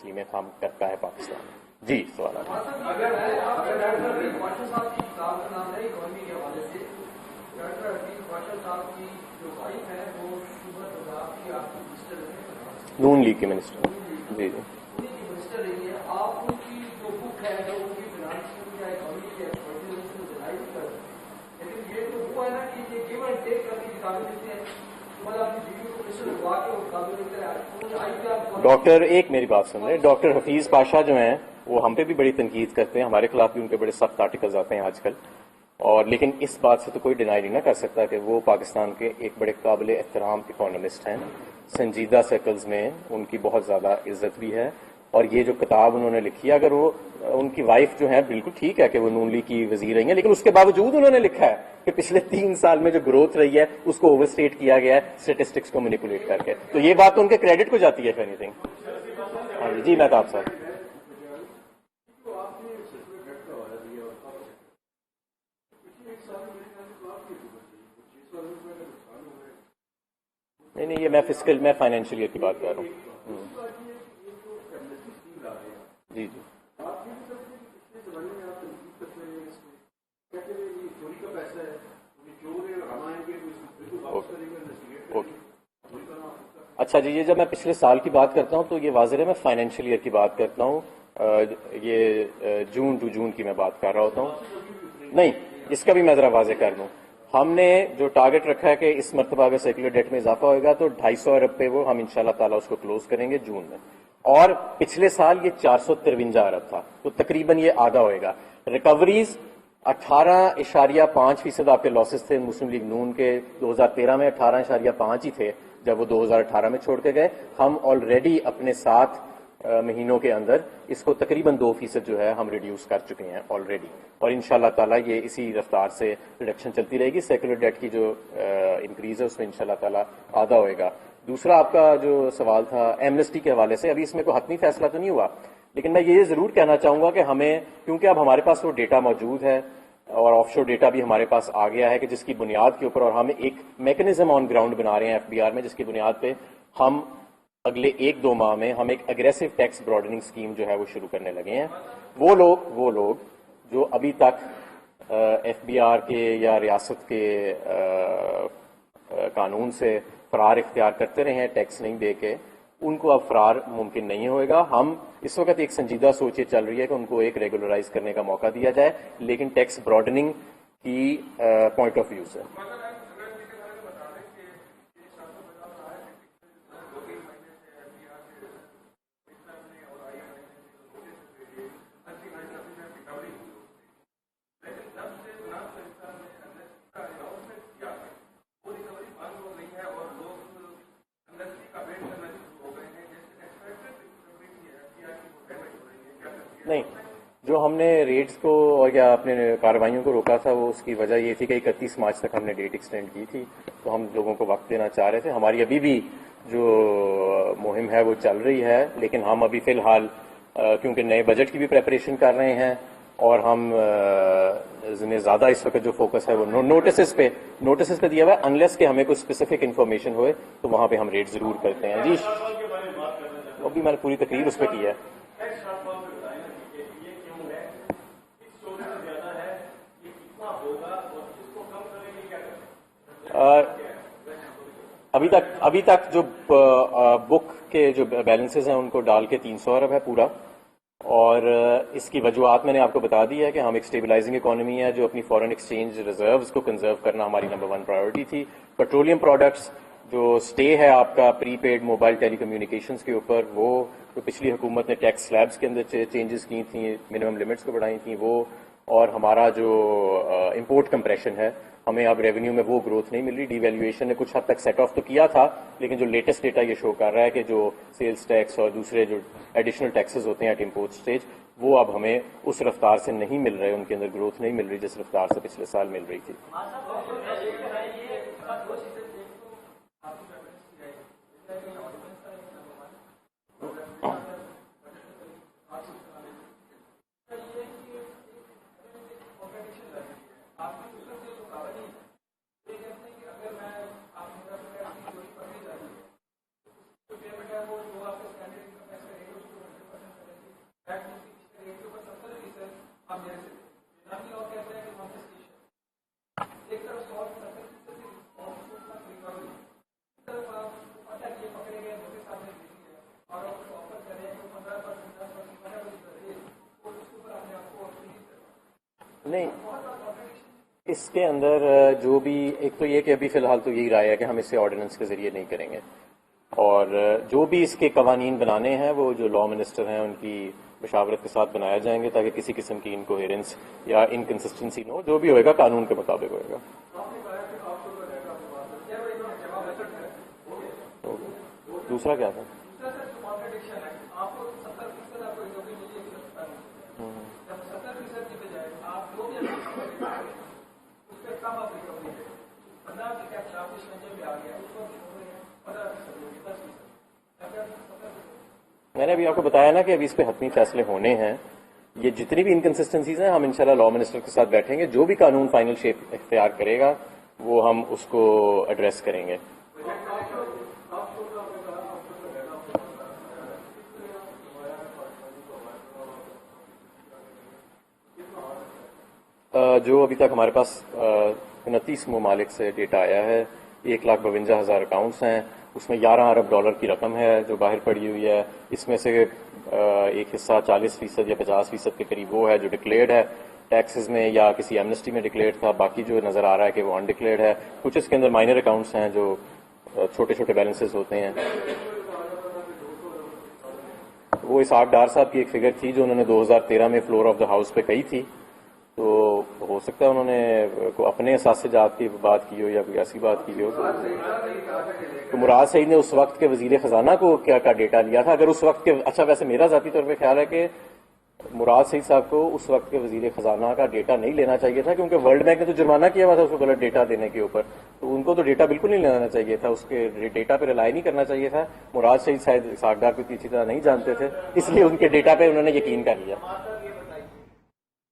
تسلیم خام کرتا ہے پاکستان. جی سوالات. نون لیگ کے منسٹر. جی جی. ڈاکٹر ایک میری بات سن رہے. ڈاکٹر حفیظ پاشا جو ہیں وہ ہم پہ بھی بڑی تنقید کرتے ہیں, ہمارے خلاف بھی ان پہ بڑے سخت آرٹیکلز آتے ہیں آج کل, اور لیکن اس بات سے تو کوئی ڈینائی نہیں نہ کر سکتا کہ وہ پاکستان کے ایک بڑے قابل احترام اکانومسٹ ہیں. سنجیدہ سرکلز میں ان کی بہت زیادہ عزت بھی ہے, اور یہ جو کتاب انہوں نے لکھی ہے, اگر وہ ان کی وائف جو ہے بالکل ٹھیک ہے کہ وہ نون لیگ کی وزیر رہی ہیں, لیکن اس کے باوجود انہوں نے لکھا ہے کہ پچھلے 3 سال میں جو گروتھ رہی ہے اس کو اوور اسٹیٹ کیا گیا ہے اسٹیٹسٹکس کو مینیپولیٹ کر کے. تو یہ بات تو ان کے کریڈٹ کو جاتی ہے. Any thing. ہاں جی مہتاب صاحب. نہیں میں فائنینشیل ایئر کی بات کر رہا ہوں. جی جی. اچھا جی, یہ جب میں پچھلے سال کی بات کرتا ہوں تو یہ واضح ہے میں فائنینشیل ایئر کی بات کرتا ہوں. یہ جون ٹو جون کی میں بات کر رہا ہوتا ہوں. نہیں, اس کا بھی میں ذرا واضح کر دوں. ہم نے جو ٹارگٹ رکھا ہے کہ اس مرتبہ اگر سیکولر ڈیٹ میں اضافہ ہوئے گا تو 250 ارب پہ وہ ہم انشاءاللہ تعالیٰ اس کو کلوز کریں گے جون میں, اور پچھلے سال یہ 453 ارب تھا, تو تقریباً یہ آدھا ہوئے گا. ریکوریز 18.5% آپ کے لاسز تھے مسلم لیگ نون کے 2013 میں, 18.5 ہی تھے جب وہ 2018 میں چھوڑ کے گئے. ہم آلریڈی اپنے 7 مہینوں کے اندر اس کو تقریباً 2% جو ہے ہم ریڈیوس کر چکے ہیں آلریڈی, اور انشاءاللہ تعالیٰ یہ اسی رفتار سے ریڈکشن چلتی رہے گی. سیکولر ڈیٹ کی جو انکریز ہے اس میں انشاءاللہ تعالیٰ آدھا ہوئے گا. دوسرا آپ کا جو سوال تھا ایمنسٹی کے حوالے سے, ابھی اس میں کوئی حتمی فیصلہ تو نہیں ہوا, لیکن میں یہ ضرور کہنا چاہوں گا کہ ہمیں, کیونکہ اب ہمارے پاس وہ ڈیٹا موجود ہے اور آف شور ڈیٹا بھی ہمارے پاس آ گیا ہے کہ جس کی بنیاد کے اوپر, اور ہم ایک میکنزم آن گراؤنڈ بنا رہے ہیں FBR میں, جس کی بنیاد پہ ہم اگلے 1-2 ماہ میں ہم ایک اگریسو ٹیکس براڈننگ اسکیم جو ہے وہ شروع کرنے لگے ہیں. وہ لوگ جو ابھی تک FBR کے یا ریاست کے قانون سے فرار اختیار کرتے رہے ہیں ٹیکس نہیں دے کے, ان کو اب فرار ممکن نہیں ہوئے گا. ہم اس وقت ایک سنجیدہ سوچ یہ چل رہی ہے کہ ان کو ایک ریگولرائز کرنے کا موقع دیا جائے, لیکن ٹیکس براڈننگ کی پوائنٹ آف ویو سے. نہیں, جو ہم نے ریٹس کو اور یا اپنے کارروائیوں کو روکا تھا وہ اس کی وجہ یہ تھی کہ 31 مارچ تک ہم نے ڈیٹ ایکسٹینڈ کی تھی, تو ہم لوگوں کو وقت دینا چاہ رہے تھے. ہماری ابھی بھی جو مہم ہے وہ چل رہی ہے, لیکن ہم ابھی فی الحال کیونکہ نئے بجٹ کی بھی پریپریشن کر رہے ہیں, اور ہم زیادہ اس وقت جو فوکس ہے وہ نوٹسز پہ دیا ہوا ہے. انلیس کہ ہمیں کوئی اسپیسیفک انفارمیشن ہوئے تو وہاں پہ ہم ریٹ ضرور کرتے ہیں. جی ابھی میں نے پوری تقریر اس پہ کی ہے. ابھی تک جو بک کے جو بیلنسز ہیں ان کو ڈال کے 300 ارب ہے پورا, اور اس کی وجوہات میں نے آپ کو بتا دی ہے کہ ہم ایک اسٹیبلائزنگ اکانومی ہے, جو اپنی فارن ایکسچینج ریزروز کو کنزرو کرنا ہماری نمبر 1 پرائیورٹی تھی. پیٹرولیم پروڈکٹس جو سٹے ہے آپ کا پری پیڈ موبائل ٹیلی کمیونیکیشنز کے اوپر, وہ جو پچھلی حکومت نے ٹیکس سلیبس کے اندر چینجز کی تھیں, منیمم لمٹس کو بڑھائی تھیں, وہ, اور ہمارا جو امپورٹ کمپریشن ہے, ہمیں اب ریونیو میں وہ گروتھ نہیں مل رہی. ڈی ویلیویشن نے کچھ حد تک سیٹ آف تو کیا تھا, لیکن جو لیٹسٹ ڈیٹا یہ شو کر رہا ہے کہ جو سیلز ٹیکس اور دوسرے جو ایڈیشنل ٹیکسز ہوتے ہیں ایٹ امپورٹ اسٹیج, وہ اب ہمیں اس رفتار سے نہیں مل رہے, ان کے اندر گروتھ نہیں مل رہی جس رفتار سے پچھلے سال مل رہی تھی. نہیں، اس کے اندر جو بھی ایک تو یہ کہ ابھی فی الحال تو یہی رائے ہے کہ ہم اسے آرڈیننس کے ذریعے نہیں کریں گے، اور جو بھی اس کے قوانین بنانے ہیں وہ جو لا منسٹر ہیں ان کی مشاورت کے ساتھ بنایا جائیں گے تاکہ کسی قسم کی انکوہیرنس یا انکنسسٹنسی نہ ہو. جو بھی ہوئے گا قانون کے مطابق ہوئے گا. دوسرا کیا تھا؟ میں نے ابھی آپ کو بتایا نا کہ ابھی اس پہ حتمی فیصلے ہونے ہیں. یہ جتنی بھی انکنسسٹنسیز ہیں ہم انشاءاللہ لا منسٹر کے ساتھ بیٹھیں گے، جو بھی قانون فائنل شیپ اختیار کرے گا وہ ہم اس کو ایڈریس کریں گے. جو ابھی تک ہمارے پاس 29 ممالک سے ڈیٹا آیا ہے، 1,52,000 اکاؤنٹس ہیں، اس میں $11 ارب کی رقم ہے جو باہر پڑی ہوئی ہے. اس میں سے ایک حصہ 40% یا 50% کے قریب وہ ہے جو ڈکلیئرڈ ہے ٹیکسز میں یا کسی ایمنسٹی میں ڈکلیئرڈ تھا. باقی جو نظر آ رہا ہے کہ وہ انڈکلیئرڈ ہے. کچھ اس کے اندر مائنر اکاؤنٹس ہیں جو چھوٹے چھوٹے بیلنسز ہوتے ہیں. وہ اسحاق ڈار صاحب کی ایک فگر تھی جو انہوں نے 2013 میں فلور آف دا ہاؤس پہ کہی تھی، تو ہو سکتا ہے انہوں نے اپنے اثاثے جات کی بات کی ہو یا کوئی ایسی بات کی ہو. تو مراد سعید نے اس وقت کے وزیر خزانہ کو کیا کا ڈیٹا لیا تھا؟ اگر اس وقت کے اچھا، ویسے میرا ذاتی طور پہ خیال ہے کہ مراد سعید صاحب کو اس وقت کے وزیر خزانہ کا ڈیٹا نہیں لینا چاہیے تھا، کیونکہ ورلڈ بینک نے تو جرمانہ کیا ہوا تھا اس کو غلط ڈیٹا دینے کے اوپر. تو ان کو تو ڈیٹا بالکل نہیں لینا چاہیے تھا، اس کے ڈیٹا پہ ریلائی نہیں کرنا چاہیے تھا. مراد سعید شاید اسحاق ڈار کو اسی طرح نہیں جانتے تھے، اس لیے ان کے ڈیٹا پہ انہوں نے یقین کر لیا.